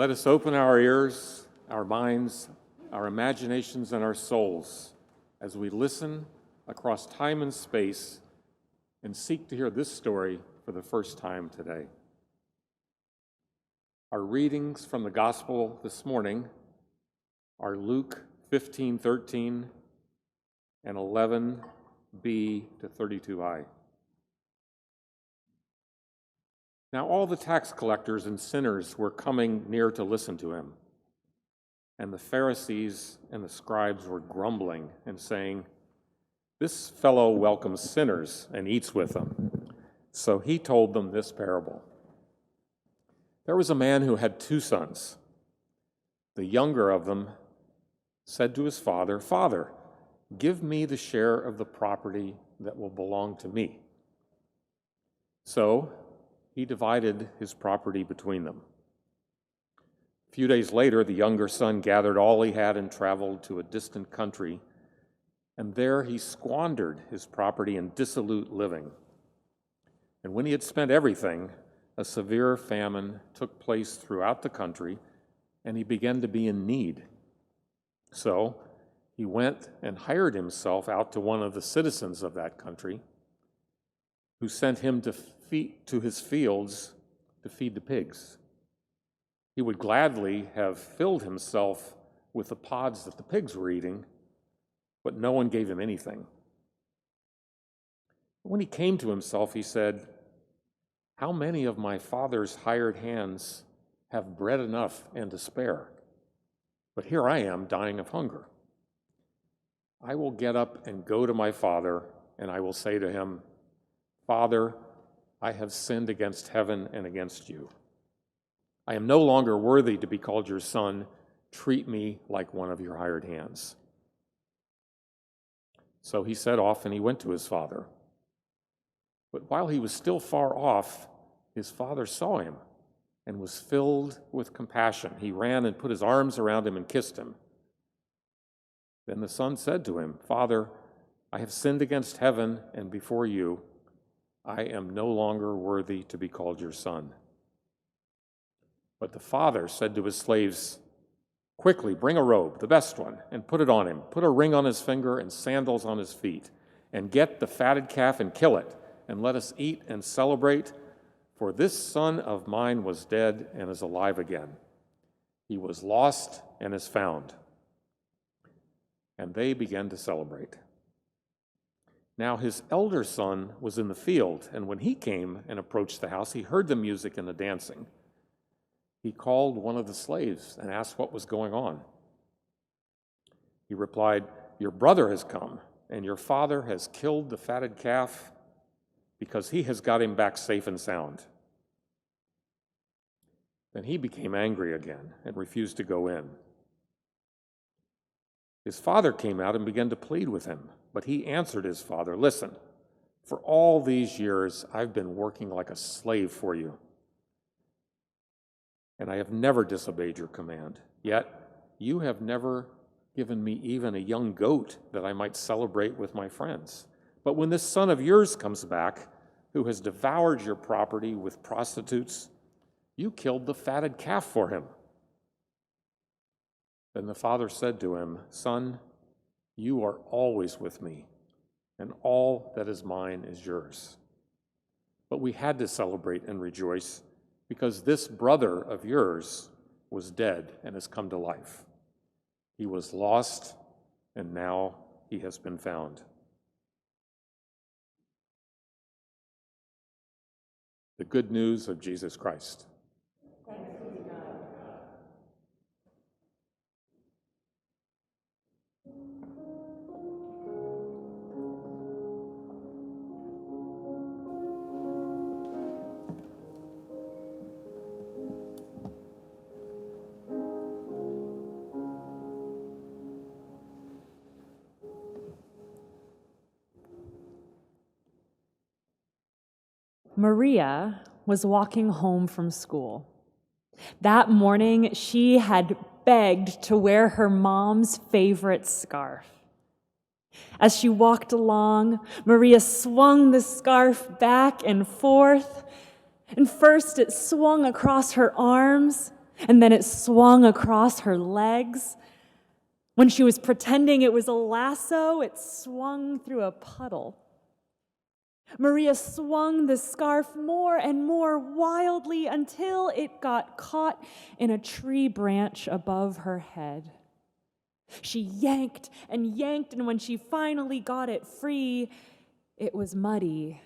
Let us open our ears, our minds, our imaginations, and our souls as we listen across time and space and seek to hear this story for the first time today. Our readings from the Gospel this morning are Luke 15:13 and 11b to 32i. Now all the tax collectors and sinners were coming near to listen to him, and the Pharisees and the scribes were grumbling and saying, "This fellow welcomes sinners and eats with them." So he told them this parable. There was a man who had 2 sons. The younger of them said to his father, "Father, give me the share of the property that will belong to me." So he divided his property between them. A few days later, the younger son gathered all he had and traveled to a distant country, and there he squandered his property in dissolute living. And when he had spent everything, a severe famine took place throughout the country, and he began to be in need. So he went and hired himself out to one of the citizens of that country, who sent him to his fields to feed the pigs. He would gladly have filled himself with the pods that the pigs were eating, but no one gave him anything. When he came to himself, he said, "How many of my father's hired hands have bread enough and to spare? But here I am dying of hunger. I will get up and go to my father, and I will say to him, 'Father, I have sinned against heaven and against you. I am no longer worthy to be called your son. Treat me like one of your hired hands.' So he set off and he went to his father. But while he was still far off, his father saw him and was filled with compassion. He ran and put his arms around him and kissed him. Then the son said to him, 'Father, I have sinned against heaven and before you. I am no longer worthy to be called your son.' But the father said to his slaves, 'Quickly, bring a robe, the best one, and put it on him. Put a ring on his finger and sandals on his feet. And get the fatted calf and kill it, and let us eat and celebrate. For this son of mine was dead and is alive again. He was lost and is found.' And they began to celebrate. Now his elder son was in the field, and when he came and approached the house, he heard the music and the dancing. He called one of the slaves and asked what was going on. He replied, 'Your brother has come, and your father has killed the fatted calf because he has got him back safe and sound.' Then he became angry again and refused to go in. His father came out and began to plead with him, but he answered his father, 'Listen, for all these years I've been working like a slave for you, and I have never disobeyed your command. Yet you have never given me even a young goat that I might celebrate with my friends. But when this son of yours comes back, who has devoured your property with prostitutes, you killed the fatted calf for him.' Then the father said to him, 'Son, you are always with me, and all that is mine is yours. But we had to celebrate and rejoice, because this brother of yours was dead and has come to life. He was lost, and now he has been found.'" The good news of Jesus Christ. Maria was walking home from school. That morning, she had begged to wear her mom's favorite scarf. As she walked along, Maria swung the scarf back and forth, and first it swung across her arms, and then it swung across her legs. When she was pretending it was a lasso, it swung through a puddle. Maria swung the scarf more and more wildly until it got caught in a tree branch above her head. She yanked, and when she finally got it free, it was muddy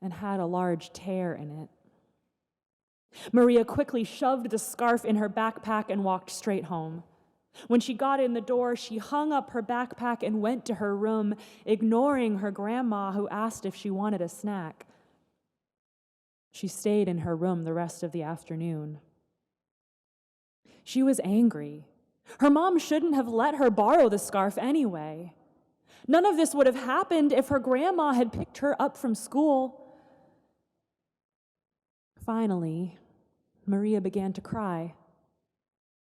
and had a large tear in it. Maria quickly shoved the scarf in her backpack and walked straight home. When she got in the door, she hung up her backpack and went to her room, ignoring her grandma, who asked if she wanted a snack. She stayed in her room the rest of the afternoon. She was angry. Her mom shouldn't have let her borrow the scarf anyway. None of this would have happened if her grandma had picked her up from school. Finally, Maria began to cry.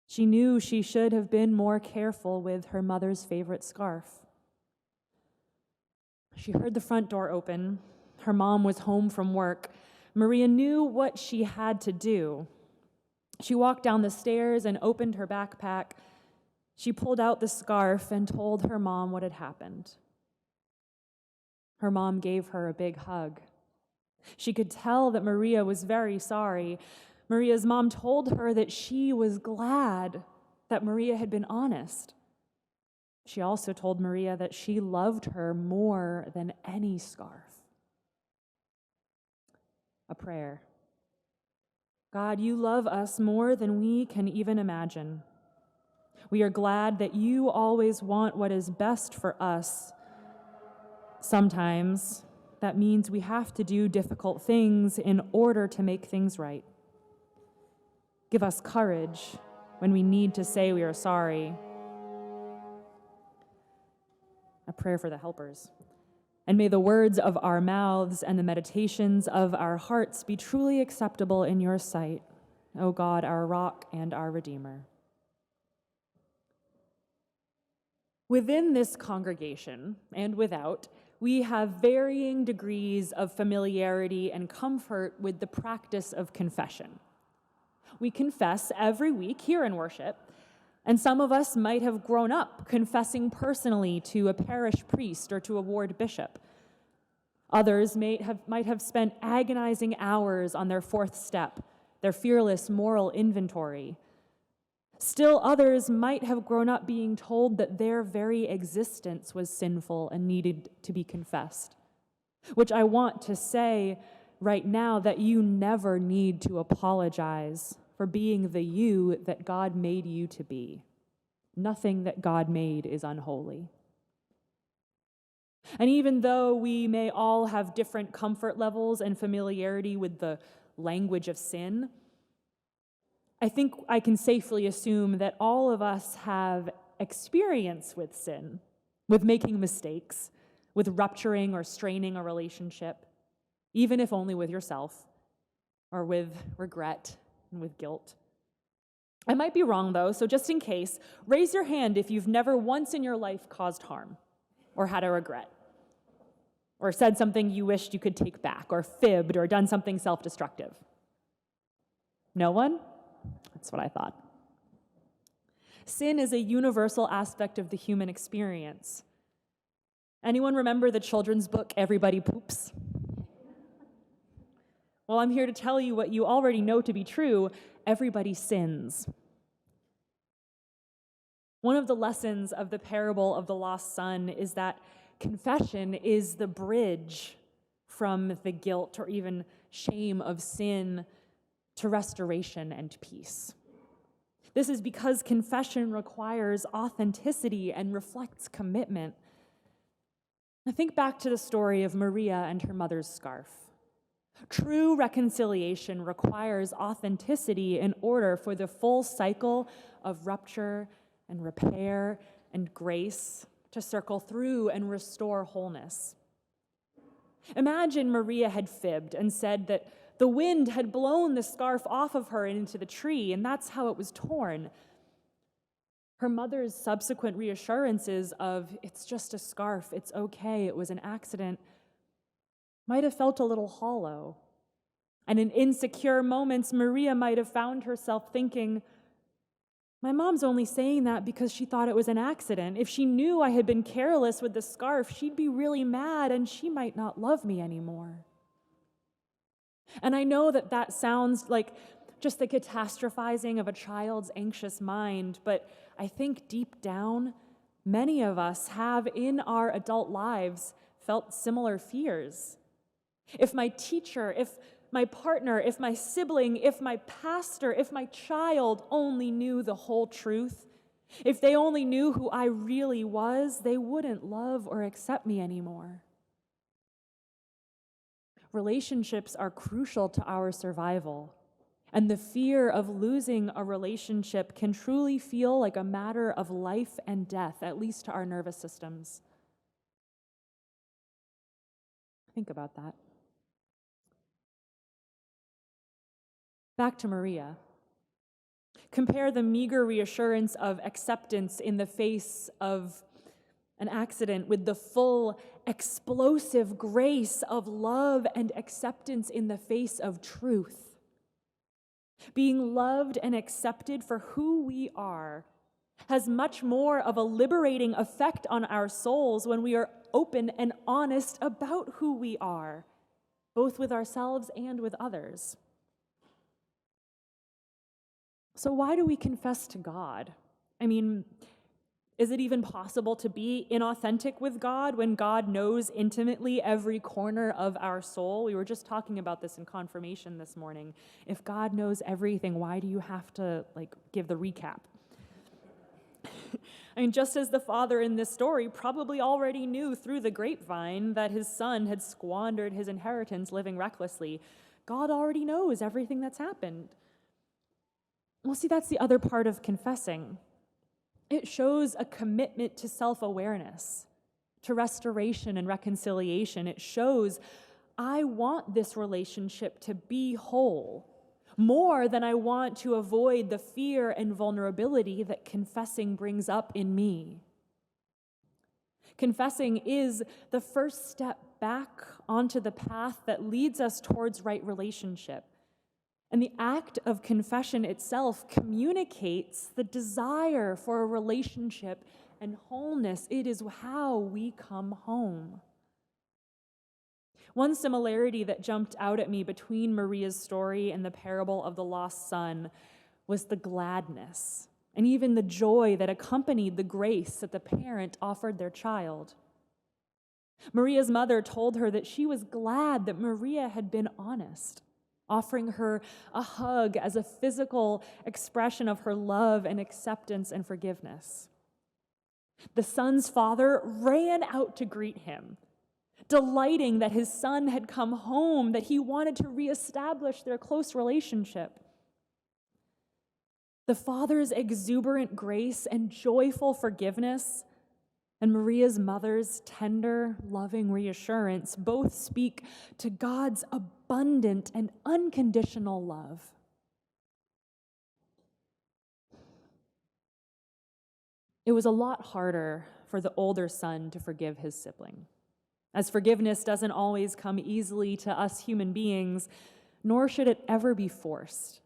She knew she should have been more careful with her mother's favorite scarf. She heard the front door open. Her mom was home from work. Maria knew what she had to do. She walked down the stairs and opened her backpack. She pulled out the scarf and told her mom what had happened. Her mom gave her a big hug. She could tell that Maria was very sorry. Maria's mom told her that she was glad that Maria had been honest. She also told Maria that she loved her more than any scarf. A prayer. God, you love us more than we can even imagine. We are glad that you always want what is best for us. Sometimes that means we have to do difficult things in order to make things right. Give us courage when we need to say we are sorry. A prayer for the helpers. And may the words of our mouths and the meditations of our hearts be truly acceptable in your sight, O God, our rock and our Redeemer. Within this congregation and without, we have varying degrees of familiarity and comfort with the practice of confession. We confess every week here in worship, and some of us might have grown up confessing personally to a parish priest or to a ward bishop. Others might have spent agonizing hours on their fourth step, their fearless moral inventory. Still others might have grown up being told that their very existence was sinful and needed to be confessed, which I want to say right now that you never need to apologize for being the you that God made you to be. Nothing that God made is unholy. And even though we may all have different comfort levels and familiarity with the language of sin, I think I can safely assume that all of us have experience with sin, with making mistakes, with rupturing or straining a relationship, even if only with yourself, or with regret and with guilt. I might be wrong, though, so just in case, raise your hand if you've never once in your life caused harm, or had a regret, or said something you wished you could take back, or fibbed, or done something self-destructive. No one? That's what I thought. Sin is a universal aspect of the human experience. Anyone remember the children's book, Everybody Poops? Well, I'm here to tell you what you already know to be true. Everybody sins. One of the lessons of the parable of the lost son is that confession is the bridge from the guilt or even shame of sin to restoration and peace. This is because confession requires authenticity and reflects commitment. Now think back to the story of Maria and her mother's scarf. True reconciliation requires authenticity in order for the full cycle of rupture and repair and grace to circle through and restore wholeness. Imagine Maria had fibbed and said that the wind had blown the scarf off of her and into the tree, and that's how it was torn. Her mother's subsequent reassurances of, it's just a scarf, it's okay, it was an accident, might have felt a little hollow. And in insecure moments, Maria might have found herself thinking, My mom's only saying that because she thought it was an accident. If she knew I had been careless with the scarf, she'd be really mad and she might not love me anymore. And I know that that sounds like just the catastrophizing of a child's anxious mind, but I think deep down, many of us have in our adult lives felt similar fears. If my teacher, if my partner, if my sibling, if my pastor, if my child only knew the whole truth, if they only knew who I really was, they wouldn't love or accept me anymore. Relationships are crucial to our survival, and the fear of losing a relationship can truly feel like a matter of life and death, at least to our nervous systems. Think about that. Back to Maria. Compare the meager reassurance of acceptance in the face of an accident with the full, explosive grace of love and acceptance in the face of truth. Being loved and accepted for who we are has much more of a liberating effect on our souls when we are open and honest about who we are, both with ourselves and with others. So why do we confess to God? I mean, is it even possible to be inauthentic with God when God knows intimately every corner of our soul? We were just talking about this in confirmation this morning. If God knows everything, why do you have to give the recap? I mean, just as the father in this story probably already knew through the grapevine that his son had squandered his inheritance living recklessly, God already knows everything that's happened. Well, see, that's the other part of confessing. It shows a commitment to self-awareness, to restoration and reconciliation. It shows, I want this relationship to be whole, more than I want to avoid the fear and vulnerability that confessing brings up in me. Confessing is the first step back onto the path that leads us towards right relationship. And the act of confession itself communicates the desire for a relationship and wholeness. It is how we come home. One similarity that jumped out at me between Maria's story and the parable of the lost son was the gladness and even the joy that accompanied the grace that the parent offered their child. Maria's mother told her that she was glad that Maria had been honest, offering her a hug as a physical expression of her love and acceptance and forgiveness. The son's father ran out to greet him, delighting that his son had come home, that he wanted to reestablish their close relationship. The father's exuberant grace and joyful forgiveness and Maria's mother's tender, loving reassurance both speak to God's abundant and unconditional love. It was a lot harder for the older son to forgive his sibling, as forgiveness doesn't always come easily to us human beings, nor should it ever be forced.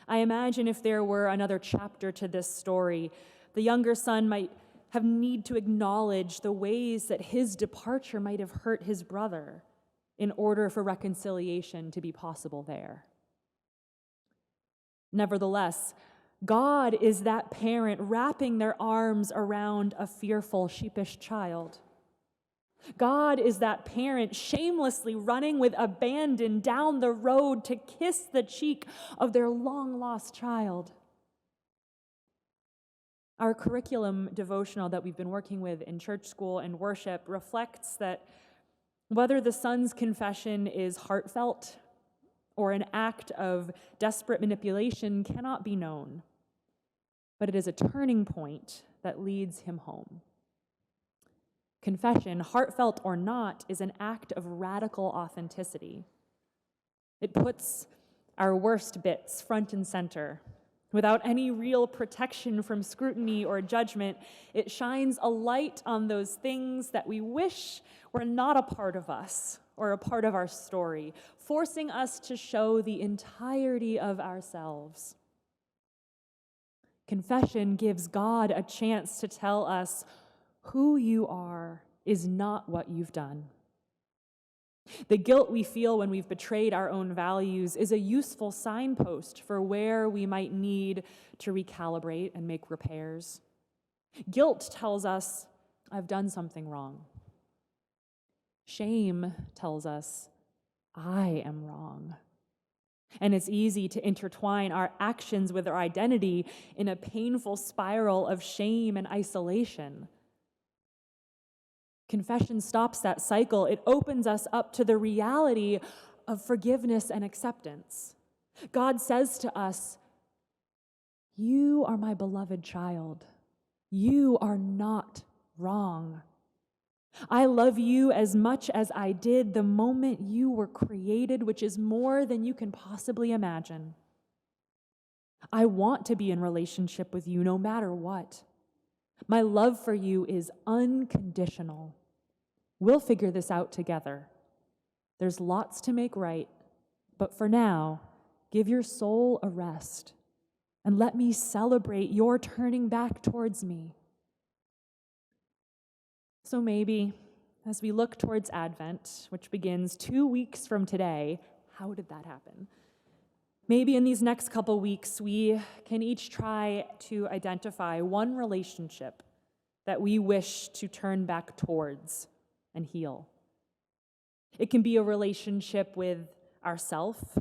I imagine if there were another chapter to this story, the younger son might have need to acknowledge the ways that his departure might have hurt his brother in order for reconciliation to be possible there. Nevertheless, God is that parent wrapping their arms around a fearful, sheepish child. God is that parent shamelessly running with abandon down the road to kiss the cheek of their long-lost child. Our curriculum devotional that we've been working with in church school and worship reflects that whether the son's confession is heartfelt or an act of desperate manipulation cannot be known, but it is a turning point that leads him home. Confession, heartfelt or not, is an act of radical authenticity. It puts our worst bits front and center. Without any real protection from scrutiny or judgment, it shines a light on those things that we wish were not a part of us or a part of our story, forcing us to show the entirety of ourselves. Confession gives God a chance to tell us who you are is not what you've done. The guilt we feel when we've betrayed our own values is a useful signpost for where we might need to recalibrate and make repairs. Guilt tells us, I've done something wrong. Shame tells us, I am wrong. And it's easy to intertwine our actions with our identity in a painful spiral of shame and isolation. Confession stops that cycle. It opens us up to the reality of forgiveness and acceptance. God says to us, you are my beloved child. You are not wrong. I love you as much as I did the moment you were created, which is more than you can possibly imagine. I want to be in relationship with you no matter what. My love for you is unconditional. We'll figure this out together. There's lots to make right, but for now, give your soul a rest and let me celebrate your turning back towards me. So maybe, as we look towards Advent, which begins 2 weeks from today, how did that happen? Maybe in these next couple weeks, we can each try to identify one relationship that we wish to turn back towards and heal. It can be a relationship with ourself,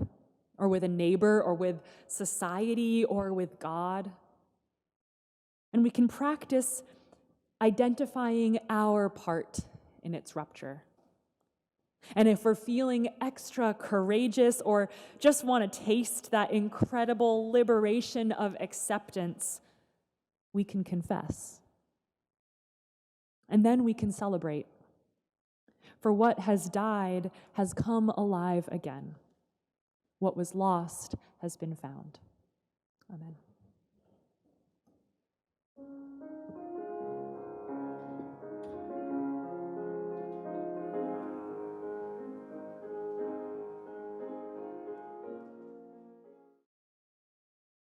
or with a neighbor, or with society, or with God. And we can practice identifying our part in its rupture. And if we're feeling extra courageous or just want to taste that incredible liberation of acceptance, we can confess. And then we can celebrate. For what has died has come alive again. What was lost has been found. Amen.